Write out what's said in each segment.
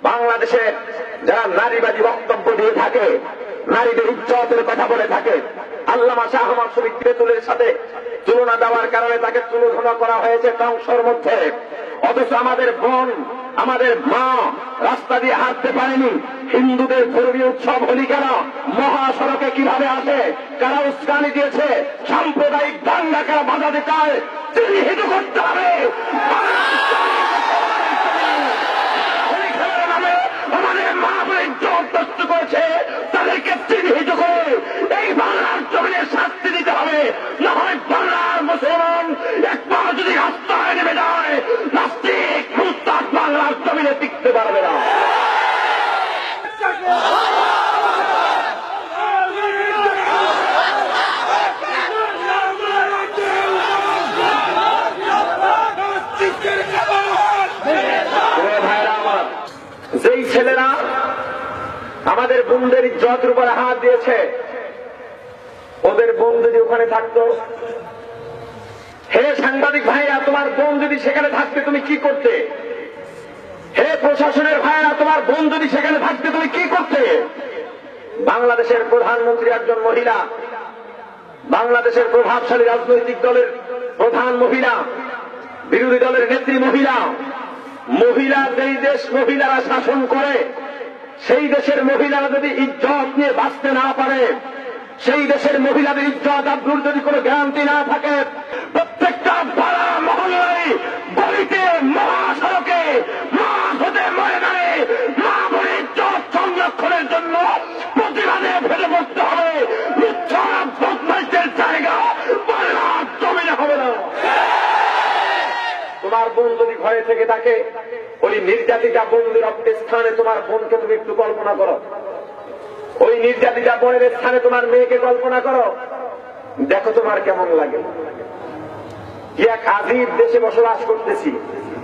বাংলাদেশে যারা নারীবাদী বক্তব্য দিয়ে থাকে, নারীদের ইজ্জতের কথা বলে থাকে, আল্লামা শাহ আহমদ শরীফ তেঁতুলের সাথে তুলনা দেওয়ার কারণে তাকে তুলোধনা করা হয়েছে টংসর মধ্যে। অথচ আমাদের বোন, আমাদের মা রাস্তা দিয়ে হাঁটতে পারেনি। হিন্দুদের ধর্মীয় উৎসব হোলি কেন মহাসড়কে কিভাবে আসে, কারা উস্কানি দিয়েছে, সাম্প্রদায়িক দাঙ্গা কারা বাধা দিতে হয়, চিহ্নিত করতে হবে। আমাদের মা বলে ইজ্জত নষ্ট করেছে, তাদেরকে চিহ্নিত করে এই বাংলার জমিনে শাস্তি দিতে হবে। না হয় বাংলার মুসলমান একবার যদি রাস্তায় নেমে যায়, নাস্তিক মুস্তাদ বাংলার জমিনে টিকতে পারবে না। যেই ছেলেরা আমাদের বোনদের ইজ্জতের উপর হাত দিয়েছে, ওদের বোন যদি ওখানে থাকতো, হে সাংবাদিক ভাইরা, তোমার বোন যদি সেখানে থাকতে তুমি কি করতে? হে প্রশাসনের ভাইরা, তোমার বোন যদি সেখানে থাকতে তুমি কি করতে? বাংলাদেশের প্রধানমন্ত্রী একজন মহিলা, বাংলাদেশের প্রভাবশালী রাজনৈতিক দলের প্রধান মহিলা, বিরোধী দলের নেত্রী মহিলা, মহিলা যেই দেশ মহিলারা শাসন করে, সেই দেশের মহিলারা যদি ইজ্জত নিয়ে বাঁচতে না পারে, সেই দেশের মহিলাদের ইজ্জত আব্রুর যদি কোনো গ্যারান্টি না থাকে, প্রত্যেকটা পাড়া মহল্লায়, গলিতে, মহাসড়কে, মাঠে, ময়দানে মা বোনের ইজ্জত সংরক্ষণের জন্য প্রতিবাদে ফেলে পড়তে হবে। মিথ্যা বদমাইশের জায়গা বাংলার জমিনে হবে না। তোমার বোন যদি ঘরে থেকে থাকে, ওই নির্যাতিতা বোনদের স্থানে তোমার বোনকে তুমি একটু কল্পনা করো। ওই নির্যাতিতা বোনের স্থানে তোমার মেয়েকে কল্পনা করো, দেখো তোমার কেমন লাগে। কি এক আজীব দেশে বসবাস করতেছি।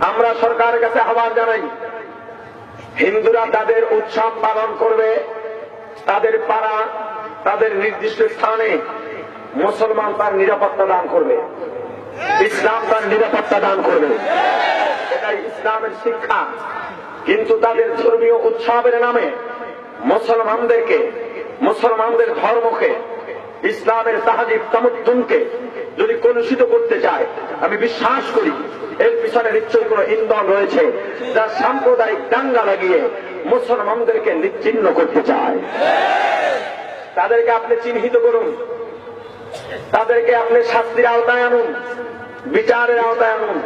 আমরা সরকারের কাছে আহ্বান জানাই, হিন্দুরা তাদের উৎসব পালন করবে তাদের পাড়া, তাদের নির্দিষ্ট স্থানে, মুসলমান তার নিরাপত্তা দান করবে, ইসলাম তার নিরাপত্তা দান করবে, এটাই ইসলামের শিক্ষা। কিন্তু তাদের ধর্মীয় উৎসবের নামে মুসলমানদেরকে, মুসলমানদের ধর্মকে, ইসলামের তাহাজিব তামুদ্দুনকে যদি কলুষিত করতে চায়, আমি বিশ্বাস করি এর পিছনে নিশ্চয়ই কোন ইন্ধন রয়েছে, যা সাম্প্রদায়িক দাঙ্গা লাগিয়ে মুসলমানদেরকে নিচ্ছিন্ন করতে চায়। তাদেরকে আপনি চিহ্নিত করুন, তাদেরকে আপনি শাস্তির আওতায় আনুন, বিচারের আওতায় আনুন।